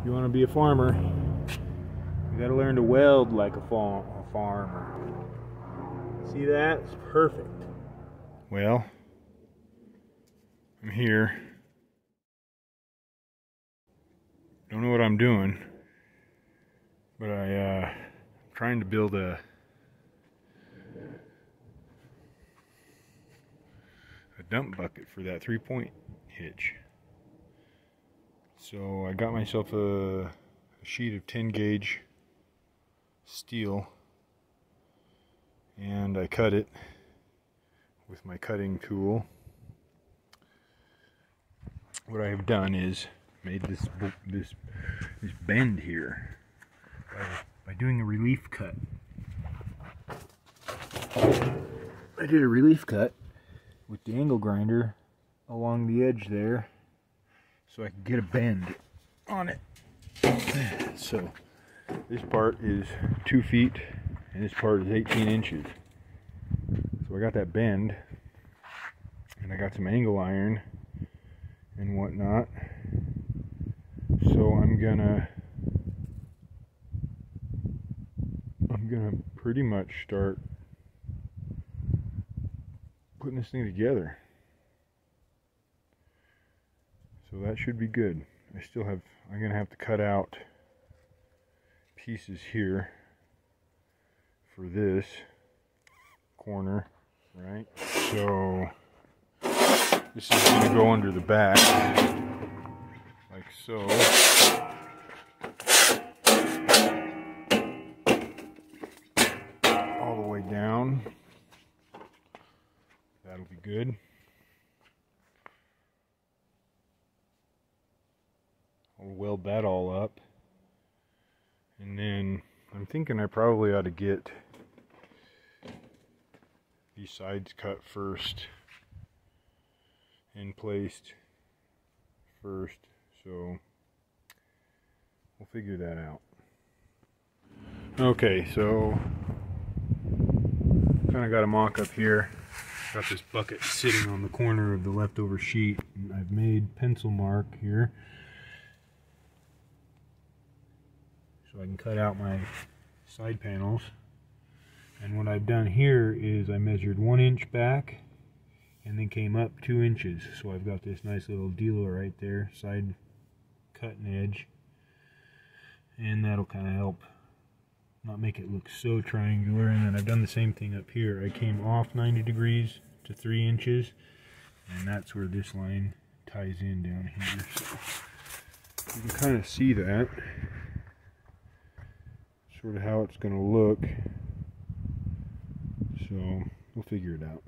you want to be a farmer, you got to learn to weld like a farmer. See that? It's perfect. Well, I'm here. Don't know what I'm doing, but I'm trying to build a dump bucket for that 3-point hitch. So I got myself a sheet of 10 gauge steel, and I cut it with my cutting tool. What I have done is made this bend here by doing a relief cut. I did a relief cut with the angle grinder along the edge there so I could get a bend on it. So this part is 2 feet and this part is 18 inches. So I got that bend and I got some angle iron and whatnot. So I'm gonna pretty much start putting this thing together. So that should be good. I'm gonna have to cut out pieces here for this corner, right? So this is gonna go under the back, like so. All the way down. That'll be good. I'll weld that all up. And then I'm thinking I probably ought to get these sides cut first and placed first. So we'll figure that out. Okay, so kind of got a mock up here. Got this bucket sitting on the corner of the leftover sheet, and I've made pencil mark here so I can cut out my side panels. And what I've done here is I measured 1 inch back and then came up 2 inches. So I've got this nice little dealer right there, side cutting edge, and that'll kind of help not make it look so triangular. And then I've done the same thing up here. I came off 90 degrees to 3 inches, and that's where this line ties in down here. So you can kind of see that, sort of how it's going to look. So we'll figure it out.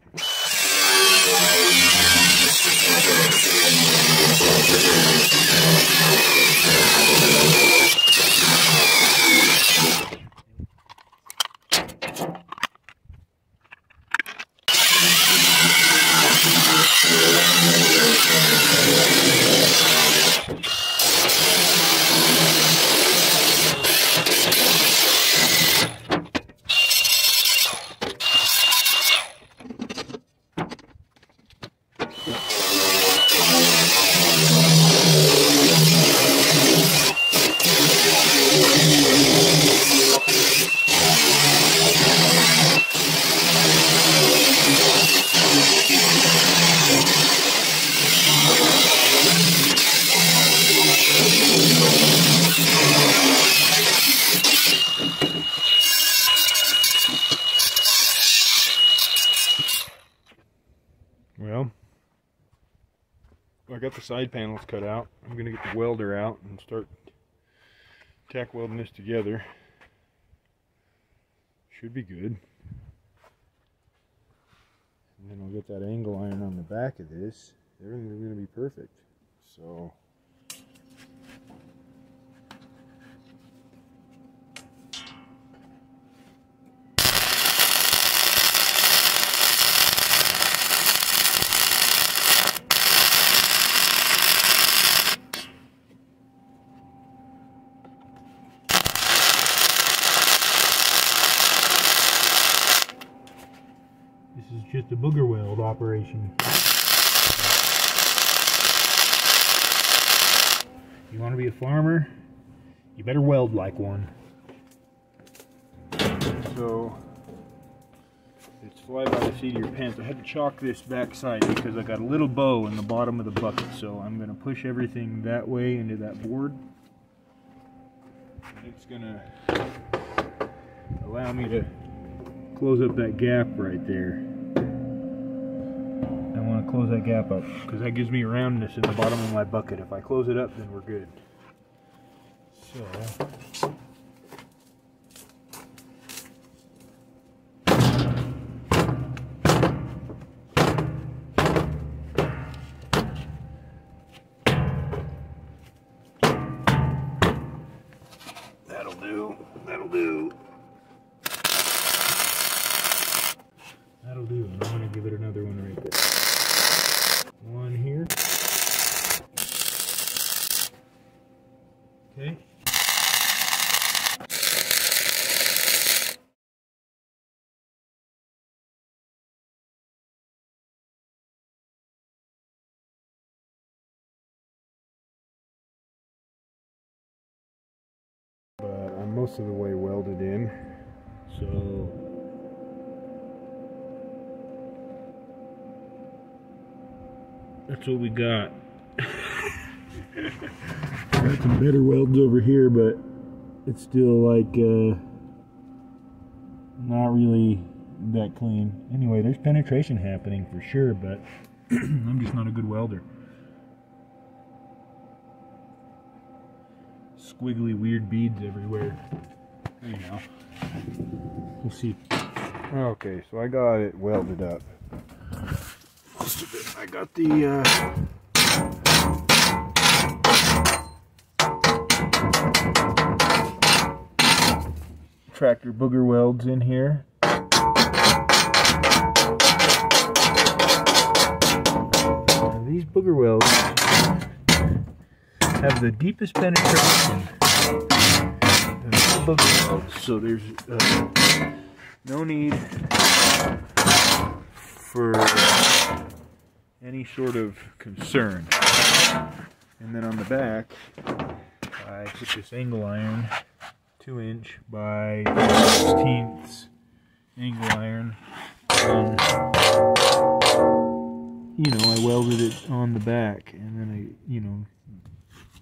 Well, I got the side panels cut out. I'm going to get the welder out and start tack welding this together. Should be good. And then I'll get that angle iron on the back of this. Everything's going to be perfect. So this is just a booger weld operation. You want to be a farmer? You better weld like one. So it's fly by the seat of your pants. I had to chalk this back side because I got a little bow in the bottom of the bucket. So I'm going to push everything that way into that board. It's going to allow me to close up that gap right there. I want to close that gap up because that gives me roundness in the bottom of my bucket. If I close it up, then we're good. So that'll do. That'll do. That'll do. And I'm going to give it another one right there. One here. Okay. But I'm most of the way welded in, so that's what we got. Got some better welds over here, but it's still like not really that clean. Anyway, there's penetration happening for sure, but I'm just not a good welder. Squiggly weird beads everywhere. Anyhow, we'll see. Okay, so I got it welded up. Most of it. I got the tractor booger welds in here. And these booger welds have the deepest penetration of the booger welds, so there's no need for any sort of concern. And then on the back, I put this angle iron, 2-inch by 16ths angle iron, and you know, I welded it on the back, and then I, you know,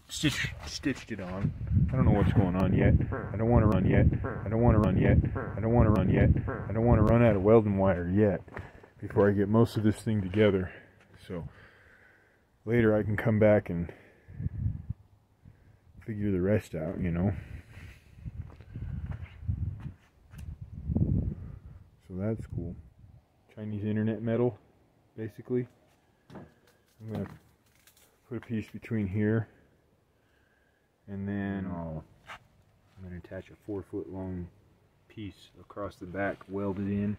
stitched it on. I don't know what's going on yet. I don't want to run yet. I don't want to run yet. I don't want to run yet. I don't want to run out of welding wire yet before I get most of this thing together. So later I can come back and figure the rest out, you know. So that's cool. Chinese internet metal, basically. I'm going to put a piece between here, and then I'm going to attach a 4-foot long piece across the back, welded in,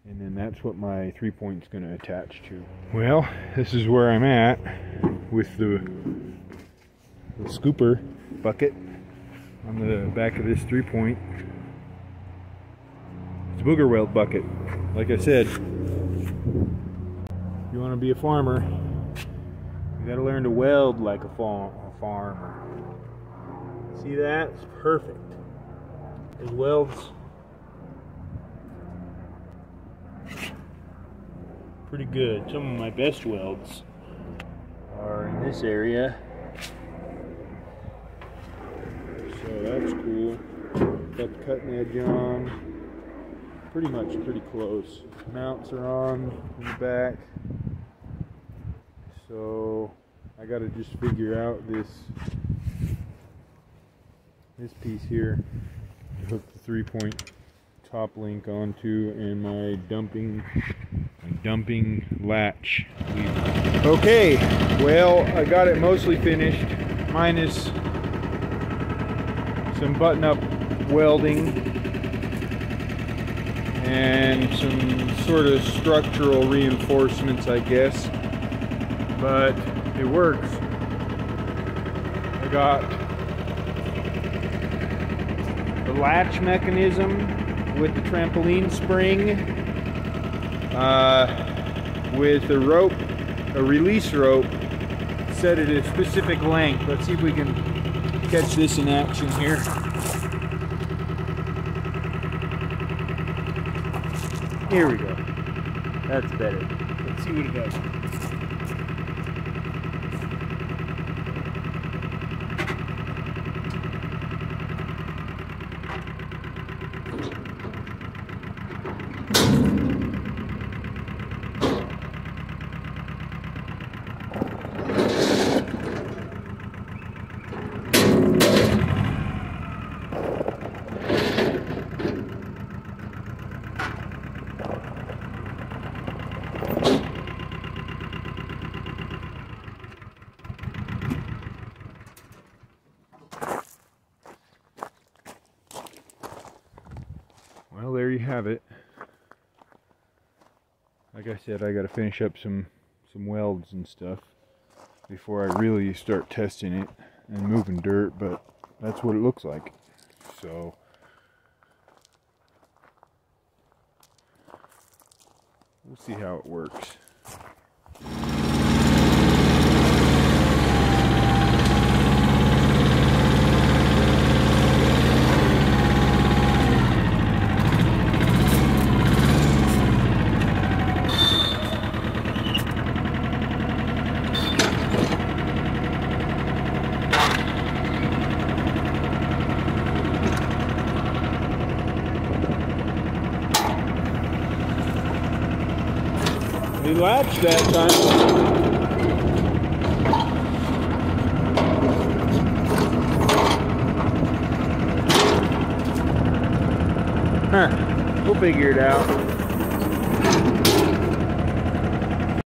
and then that's what my 3-point's going to attach to. Well, this is where I'm at with the scooper bucket on the back of this 3-point. It's a booger weld bucket. Like I said, if you want to be a farmer, you got to learn to weld like a farmer. See that? It's perfect. Those welds, pretty good. Some of my best welds are in this area. So that's cool. Got the cutting edge on. Pretty close. Mounts are on in the back. So I gotta just figure out this piece here to hook the 3-point top link onto, and my dumping latch. Okay, well, I got it mostly finished, minus some button-up welding and some sort of structural reinforcements, I guess, but it works. I got the latch mechanism with the trampoline spring, with a rope, a release rope set at a specific length. Let's see if we can catch this in action here. Here we go. That's better. Let's see what it does. Well, there you have it. Like I said, I got to finish up some welds and stuff before I really start testing it and moving dirt, but that's what it looks like. So we'll see how it works. He latched that time. Huh. We'll figure it out.